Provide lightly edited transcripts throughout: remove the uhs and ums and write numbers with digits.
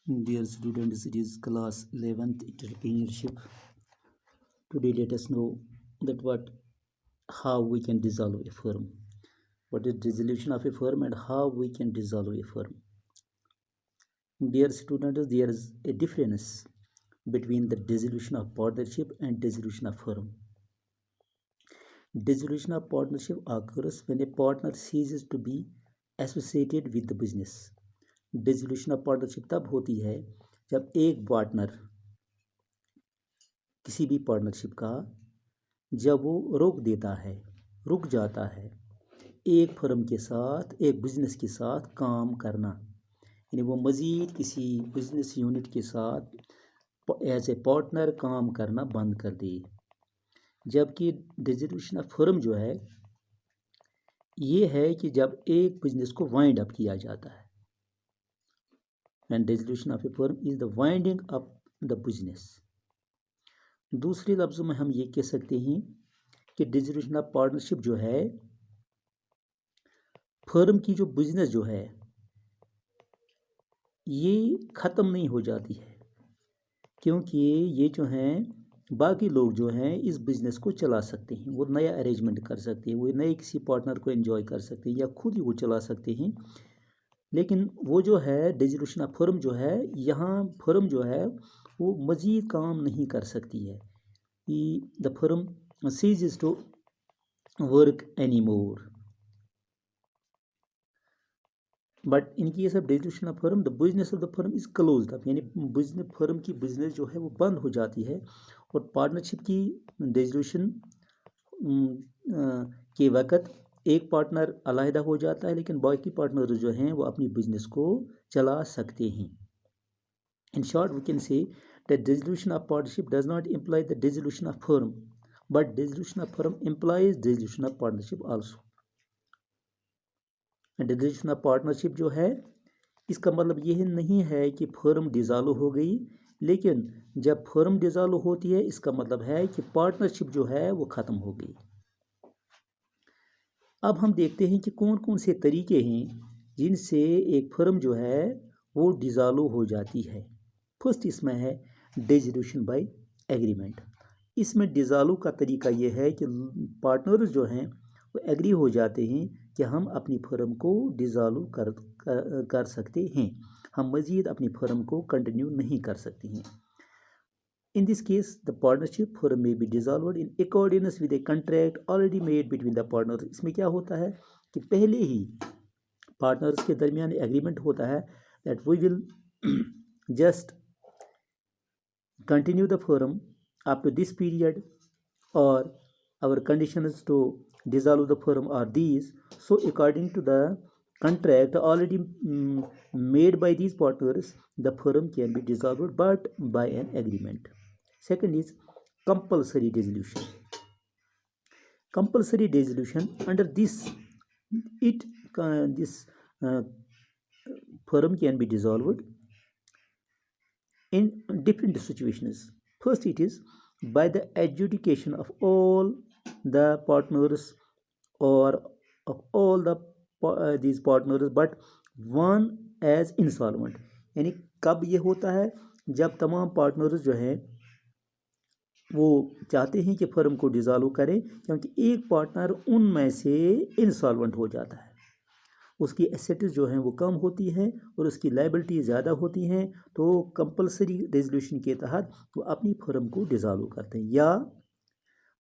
Dear students, it is class 11th entrepreneurship. Today let us know that how we can dissolve a firm. What is dissolution of a firm and how we can dissolve a firm. Dear students, there is a difference between the dissolution of partnership and dissolution of firm. Dissolution of partnership occurs when a partner ceases to be associated with the business. Dissolution of partnership तब होती है जब एक partner किसी भी partnership का जब वो रुक जाता है एक फर्म के साथ, एक बिजनेस के साथ काम करना, यानी वो मज़ीद किसी बिजनेस यूनिट के साथ एज ए पार्टनर काम करना बंद कर दे। जबकि डिसोल्यूशन ऑफ फर्म जो है ये है कि जब एक बिजनेस को वाइंड अप किया जाता है। And dissolution of a firm is the winding up the business. दूसरे लफ्ज़ों में हम ये कह सकते हैं कि डिसोल्यूशन ऑफ पार्टनरशिप जो है फर्म की जो बिजनेस जो है ये ख़त्म नहीं हो जाती है, क्योंकि ये जो हैं बाकी लोग जो हैं इस बिज़नेस को चला सकते हैं, वो नया अरेंजमेंट कर सकते हैं, वो नए किसी पार्टनर को एंजॉय कर सकते हैं या खुद ही वो चला सकते हैं। लेकिन वो जो है डिसोल्यूशन ऑफ फर्म जो है, यहाँ फर्म जो है वो मज़ीद काम नहीं कर सकती है कि the firm ceases to work any more. But in case of dissolution of firm the business of the firm is closed up, यानी बिजनेस फर्म की बिजनेस जो है वो बंद हो जाती है। और पार्टनरशिप की डिसोल्यूशन के वक़्त एक पार्टनर अलहदा हो जाता है, लेकिन बाकी पार्टनर जो हैं वो अपनी बिजनेस को चला सकते हैं। In short we can say that dissolution of partnership does not imply the dissolution of firm, but dissolution of firm implies dissolution of partnership also. Dissolution of partnership जो है इसका मतलब यह नहीं है कि फर्म डिसॉल्व हो गई, लेकिन जब फर्म डिसॉल्व होती है इसका मतलब है कि पार्टनरशिप जो है वो ख़त्म हो गई। अब हम देखते हैं कि कौन कौन से तरीके हैं जिनसे एक फर्म जो है वो डिसॉल्व हो जाती है। फर्स्ट इसमें है डिसोल्यूशन बाय एग्रीमेंट। इसमें डिसॉल्व का तरीका ये है कि पार्टनर्स जो हैं वो एग्री हो जाते हैं कि हम अपनी फर्म को डिसॉल्व कर सकते हैं, हम मज़ीद अपनी फर्म को कंटिन्यू नहीं कर सकते हैं। In this case, the partnership firm may be dissolved in accordance with a contract already made between the partners. इसमें क्या होता है कि पहले ही पार्टनर्स के दरमियान एग्रीमेंट होता है that we will just continue the firm up to this period, or our conditions to dissolve the firm are these. So according to the contract already made by these partners, the firm can be dissolved but by an agreement. Second is compulsory dissolution. Compulsory dissolution, under this firm can be dissolved in different situations. First, it is by the adjudication of all the partners or of all these partners but one as insolvent. यानी कब ये होता है जब तमाम partners जो हैं वो चाहते हैं कि फर्म को डिसॉल्व करें, क्योंकि एक पार्टनर उनमें से इंसॉल्वेंट हो जाता है, उसकी एसेट्स जो हैं वो कम होती हैं और उसकी लायबिलिटी ज़्यादा होती हैं, तो कंपलसरी रेजोल्यूशन के तहत वो अपनी फर्म को डिसॉल्व करते हैं। या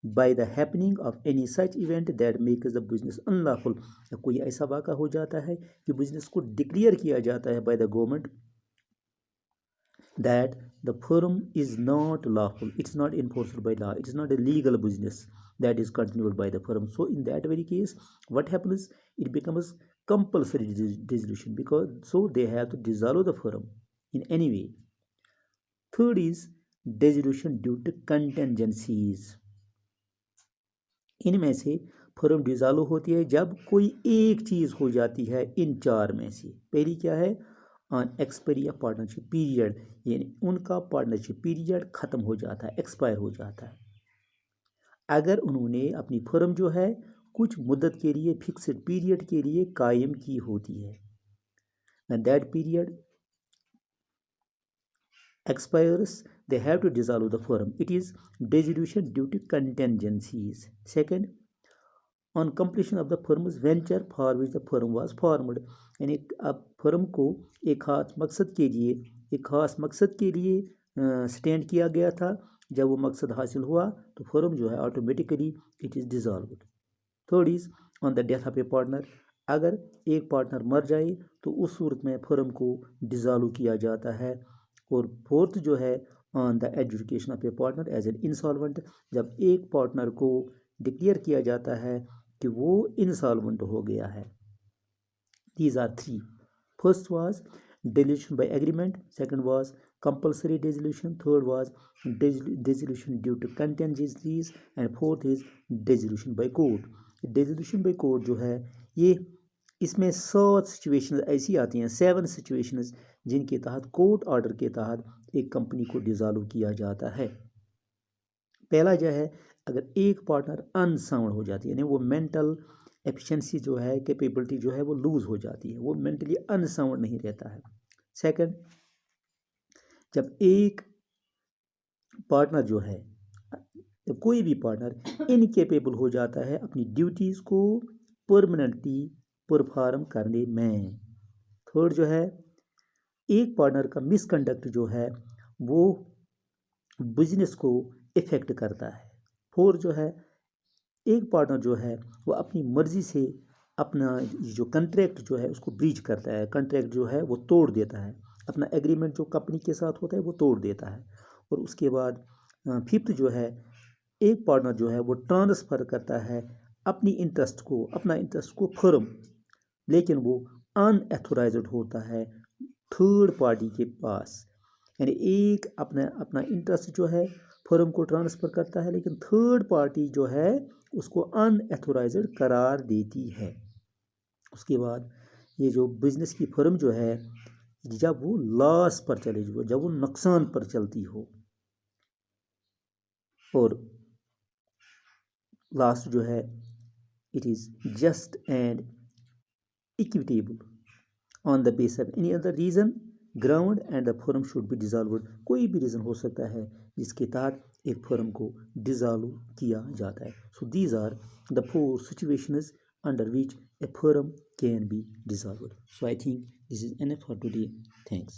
by the happening of any such event that makes the business unlawful, या कोई ऐसा वाक़ा हो जाता है कि बिजनेस को डिक्लेयर किया जाता है by the government that the firm is not lawful, it's not enforceable by law, it is not a legal business that is continued by the firm. So in that very case what happens, it becomes compulsory dissolution, because so they have to dissolve the firm in any way. Third is dissolution due to contingencies. इनमें से firm dissolve होती है जब कोई एक चीज़ हो जाती है इन चार में से। पहली क्या है, on expiry of partnership period, यानी उनका पार्टनरशिप पीरियड ख़त्म हो जाता है, एक्सपायर हो जाता है। अगर उन्होंने अपनी फर्म जो है कुछ मुद्दत के लिए, फिक्स्ड पीरियड के लिए कायम की होती है, When that period expires, they have to dissolve the firm. It is dissolution due to contingencies. Second, on completion of the firm's venture for which the firm was formed, यानी अब firm को एक खास मकसद के लिए स्टैंड किया गया था. जब वो मकसद हासिल हुआ तो फर्म जो है automatically it is dissolved. Third is on the death of a partner. अगर एक पार्टनर मर जाए तो उस सूरत में फर्म को डिज़ॉल्व किया जाता है. और फोर्थ जो है on the education of a partner as an insolvent. जब एक पार्टनर को डिक्लेयर किया जाता है कि वो इंसॉल्वेंट हो गया है. These are three. First was dissolution by agreement. Second was compulsory dissolution. Third was dissolution due to contingencies. And fourth is dissolution by court. Dissolution by court जो है ये इसमें 7 सिचुएशंस ऐसी आती हैं, 7 सिचुएशंस जिनके तहत कोर्ट ऑर्डर के तहत एक कंपनी को डिज़ॉल्व किया जाता है. पहला जो है अगर एक पार्टनर अनसाउंड हो जाती है, यानी वो मेंटल एफिशिएंसी जो है, कैपेबिलिटी जो है वो लूज़ हो जाती है, वो मेंटली अनसाउंड नहीं रहता है. सेकंड, जब एक पार्टनर जो है, जब कोई भी पार्टनर इनकेपेबल हो जाता है अपनी ड्यूटीज़ को परमानेंटली परफॉर्म करने में. थर्ड जो है एक पार्टनर का मिसकंडक्ट जो है वो बिजनेस को इफ़ेक्ट करता है. फोर्थ जो है एक पार्टनर जो है वो अपनी मर्ज़ी से अपना जो कंट्रैक्ट जो है उसको ब्रीच करता है, कंट्रैक्ट जो है वो तोड़ देता है, अपना एग्रीमेंट जो कंपनी के साथ होता है वो तोड़ देता है. और उसके बाद फिफ्थ जो है एक पार्टनर जो है वो ट्रांसफ़र करता है अपना इंटरेस्ट को फर्म, लेकिन वो अनएथोराइज्ड होता है थर्ड पार्टी के पास. यानी एक अपना इंटरेस्ट जो है फर्म को ट्रांसफ़र करता है, लेकिन थर्ड पार्टी जो है उसको अनएथोराइज्ड करार देती है. उसके बाद ये जो बिज़नेस की फर्म जो है जब वो लॉस पर चले, जब वो नुकसान पर चलती हो. और लास्ट जो है it is just and equitable on the base of any other reason ground and the firm should be dissolved. कोई भी रीज़न हो सकता है जिसके तहत एक फर्म को डिज़ॉल्व किया जाता है. So these are the 4 situations under which a firm can be dissolved. So I think this is enough for today. Thanks.